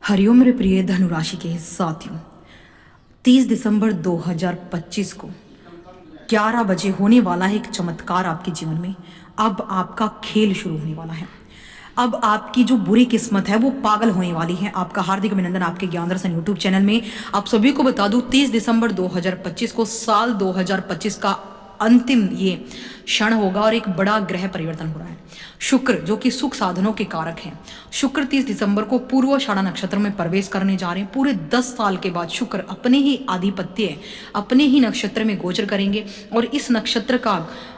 हरिओम मेरे प्रिय धनुराशि के साथियों, 30 दिसंबर 2025 को 11 बजे होने वाला है एक चमत्कार आपके जीवन में। अब आपका खेल शुरू होने वाला है। अब आपकी जो बुरी किस्मत है वो पागल होने वाली है। आपका हार्दिक अभिनंदन आपके ज्ञान दर्शन यूट्यूब चैनल में। आप सभी को बता दूं, 30 दिसंबर 2025 को साल 2025 का अंतिम ये क्षण होगा और एक बड़ा ग्रह परिवर्तन हो रहा है। शुक्र जो कि सुख साधनों के कारक हैं, शुक्र 30 दिसंबर को पूर्वाषाढ़ा नक्षत्र में प्रवेश करने जा रहे हैं। पूरे 10 साल के बाद शुक्र अपने ही आधिपत्य, अपने ही नक्षत्र में गोचर करेंगे और इस नक्षत्र का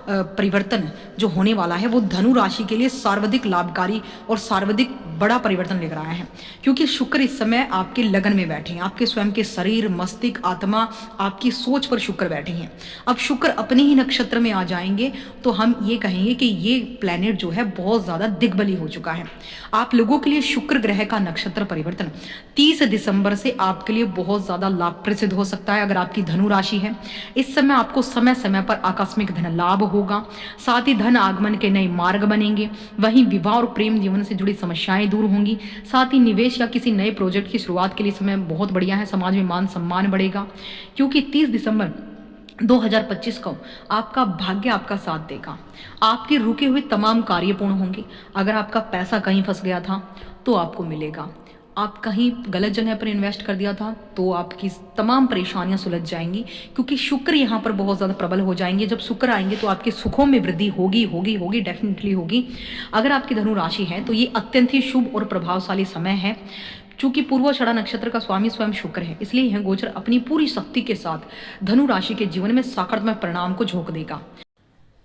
परिवर्तन जो होने वाला है वो धनु राशि के लिए सर्वाधिक लाभकारी और सर्वाधिक बड़ा परिवर्तन लेकर आया है, क्योंकि शुक्र इस समय आपके लगन में बैठे हैं। आपके स्वयं के शरीर, मस्तिष्क, आत्मा, आपकी सोच पर शुक्र बैठे हैं। अब शुक्र अपने ही नक्षत्र में आ जाएंगे तो हम ये कहेंगे कि ये प्लेनेट जो है बहुत ज्यादा दिग्बली हो चुका है। आप लोगों के लिए शुक्र ग्रह का नक्षत्र परिवर्तन 30 दिसंबर से आपके लिए बहुत ज्यादा लाभप्रद सिद्ध हो सकता है। अगर आपकी धनु राशि है, इस समय आपको समय समय पर आकस्मिक धन लाभ होगा, साथ ही धन आगमन के नए मार्ग बनेंगे। वहीं विवाह और प्रेम जीवन से जुड़ी समस्याएं दूर होंगी। साथ ही निवेश या किसी नए प्रोजेक्ट की शुरुआत के लिए समय बहुत बढ़िया है। समाज में मान सम्मान बढ़ेगा, क्योंकि 30 दिसंबर 2025 को आपका भाग्य आपका साथ देगा। आपके रुके हुए तमाम कार्य पूर्ण होंगे। अगर आपका पैसा कहीं फंस गया था तो आपको मिलेगा। आप कहीं गलत जगह पर इन्वेस्ट कर दिया था तो आपकी तमाम परेशानियां सुलझ जाएंगी, क्योंकि शुक्र यहाँ पर बहुत ज़्यादा प्रबल हो जाएंगे। जब शुक्र आएंगे तो आपके सुखों में वृद्धि होगी होगी होगी डेफिनेटली होगी। अगर आपकी धनु राशि है तो ये अत्यंत ही शुभ और प्रभावशाली समय है। चूंकि पूर्वाषाढ़ा नक्षत्र का स्वामी स्वयं शुक्र है, इसलिए यह गोचर अपनी पूरी शक्ति के साथ धनु राशि के जीवन में सकारात्मक परिणाम को झोंक देगा।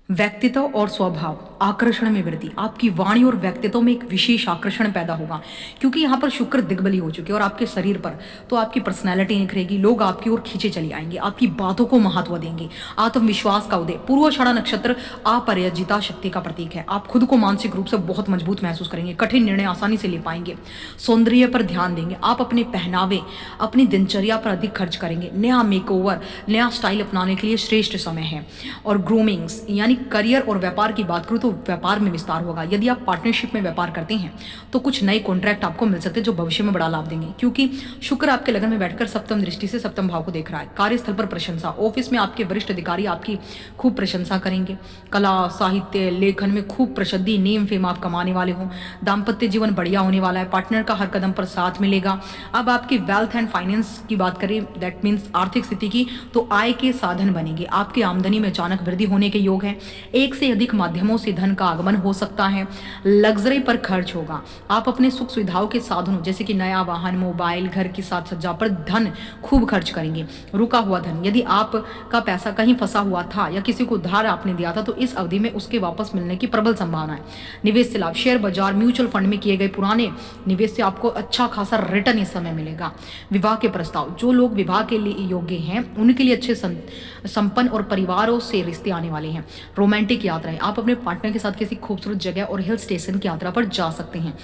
व्यक्तित्व और स्वभाव आकर्षण में वृद्धि, आपकी वाणी और व्यक्तित्व में एक विशेष आकर्षण पैदा होगा, क्योंकि यहाँ पर शुक्र दिग्बली हो चुके हैं। और आपके शरीर पर तो आपकी पर्सनैलिटी निखरेगी, लोग आपकी ओर खींचे चली आएंगे, आपकी बातों को महत्व देंगे। आत्मविश्वास का उदय, पूर्वाषाढ़ा नक्षत्र अपराजिता शक्ति का प्रतीक है। आप खुद को मानसिक रूप से बहुत मजबूत महसूस करेंगे, कठिन निर्णय आसानी से ले पाएंगे, सौंदर्य पर ध्यान देंगे। आप अपने पहनावे, अपनी दिनचर्या पर अधिक खर्च करेंगे। नया मेकओवर, नया स्टाइल अपनाने के लिए श्रेष्ठ समय है। और ग्रूमिंग्स यानी करियर और व्यापार की बात करूं तो व्यापार में विस्तार होगा। यदि आप पार्टनरशिप में व्यापार करते हैं तो कुछ नए कॉन्ट्रैक्ट आपको मिल सकते हैं जो भविष्य में बड़ा लाभ देंगे, क्योंकि शुक्र आपके लगन में बैठकर सप्तम दृष्टि से सप्तम भाव को देख रहा है। कार्यस्थल पर प्रशंसा, ऑफिस में आपके वरिष्ठ अधिकारी आपकी खूब प्रशंसा करेंगे। कला, साहित्य, लेखन में खूब प्रसिद्धि, नेम फेम आप कमाने वाले हो। दाम्पत्य जीवन बढ़िया होने वाला है, पार्टनर का हर कदम पर साथ मिलेगा। अब आपकी वेल्थ एंड फाइनेंस की बात करें, दैट मीन्स आर्थिक स्थिति की, तो आय के साधन बनेंगे। आपकी आमदनी में अचानक वृद्धि होने के योग है। एक से अधिक माध्यमों से धन का आगमन हो सकता है। लग्जरी पर खर्च होगा। आप अपने सुख सुविधाओं के साधनों जैसे कि नया वाहन, मोबाइल, घर की साज सज्जा पर धन खूब खर्च करेंगे। रुका हुआ धन, यदि आपका पैसा कहीं फंसा हुआ था या किसी को उधार आपने दिया था तो इस अवधि में उसके वापस मिलने की प्रबल संभावना है। निवेश से लाभ, शेयर बाजार, म्यूचुअल फंड में किए गए पुराने निवेश से आपको अच्छा खासा रिटर्न इस समय मिलेगा। विवाह के प्रस्ताव, जो लोग विवाह के लिए योग्य हैं उनके लिए अच्छे संपन्न और परिवारों से रिश्ते आने वाले हैं। रोमांटिक यात्राएं, आप अपने पार्टनर के साथ किसी खूबसूरत जगह और हिल स्टेशन की यात्रा पर जा सकते हैं।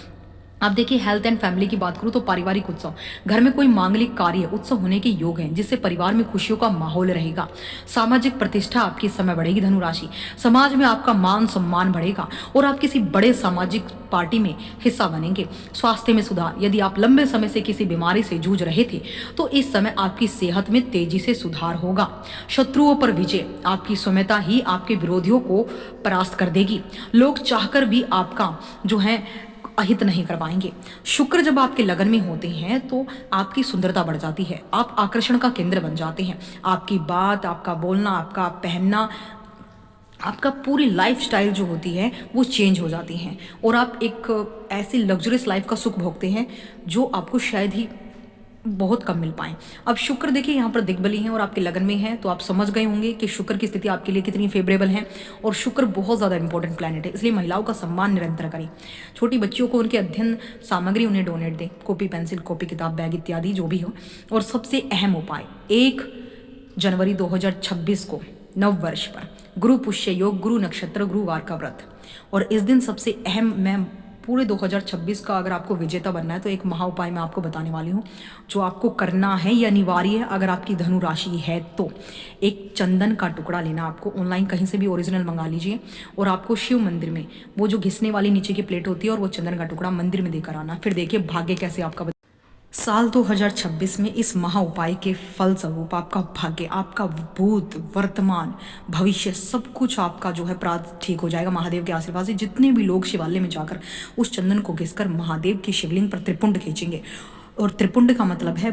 अब देखिए हेल्थ एंड फैमिली की बात करूं तो पारिवारिक उत्सव, घर में कोई मांगलिक कार्य उत्सव होने के योग हैं, जिससे परिवार में खुशियों का माहौल रहेगा। सामाजिक प्रतिष्ठा आपकी इस समय बढ़ेगी धनु राशि, समाज में आपका मान सम्मान बढ़ेगा और आप किसी बड़े सामाजिक पार्टी में हिस्सा बनेंगे। स्वास्थ्य में सुधार, यदि आप लंबे समय से किसी बीमारी से जूझ रहे थे तो इस समय आपकी सेहत में तेजी से सुधार होगा। शत्रुओं पर विजय, आपकी सौम्यता ही आपके विरोधियों को परास्त कर देगी। लोग चाहकर भी आपका जो है अहित नहीं कर पाएंगे। शुक्र जब आपके लगन में होते हैं तो आपकी सुंदरता बढ़ जाती है, आप आकर्षण का केंद्र बन जाते हैं। आपकी बात, आपका बोलना, आपका पहनना, आपका पूरी लाइफ स्टाइल जो होती है वो चेंज हो जाती है और आप एक ऐसी लग्जरियस लाइफ का सुख भोगते हैं जो आपको शायद ही बहुत कम मिल पाए। अब शुक्र देखिए यहाँ पर दिग्बली है और आपके लगन में है, तो आप समझ गए होंगे कि शुक्र की स्थिति आपके लिए कितनी फेवरेबल है। और शुक्र बहुत ज़्यादा इंपॉर्टेंट प्लैनेट है, इसलिए महिलाओं का सम्मान निरंतर करें। छोटी बच्चियों को उनके अध्ययन सामग्री उन्हें डोनेट दें, कॉपी पेंसिल, कॉपी किताब, बैग इत्यादि जो भी हो। और सबसे अहम उपाय, 1 जनवरी 2026 को नव वर्ष पर गुरु पुष्य योग, गुरु नक्षत्र, गुरुवार का व्रत। और इस दिन सबसे अहम, मैं पूरे 2026 का अगर आपको विजेता बनना है तो एक महा उपाय मैं आपको बताने वाली हूँ जो आपको करना है, ये अनिवार्य है। अगर आपकी धनु राशि है तो एक चंदन का टुकड़ा लेना, आपको ऑनलाइन कहीं से भी ओरिजिनल मंगा लीजिए और आपको शिव मंदिर में वो जो घिसने वाली नीचे की प्लेट होती है और वो चंदन का टुकड़ा मंदिर में देकर आना। फिर देखिए भाग्य कैसे आपका साल 2026 में इस महा उपाय के फलस्वरूप आपका भाग्य, आपका भूत, वर्तमान, भविष्य सब कुछ आपका जो है प्राप्त ठीक हो जाएगा महादेव के आशीर्वाद से। जितने भी लोग शिवालय में जाकर उस चंदन को घिसकर महादेव की शिवलिंग पर त्रिपुंड खींचेंगे, और त्रिपुंड का मतलब है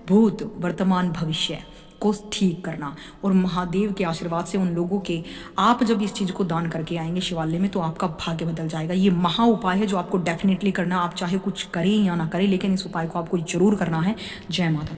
भूत, वर्तमान, भविष्य को ठीक करना, और महादेव के आशीर्वाद से उन लोगों के, आप जब इस चीज़ को दान करके आएंगे शिवालय में तो आपका भाग्य बदल जाएगा। ये महा उपाय है जो आपको डेफिनेटली करना, आप चाहे कुछ करें या ना करें, लेकिन इस उपाय को आपको जरूर करना है। जय माता।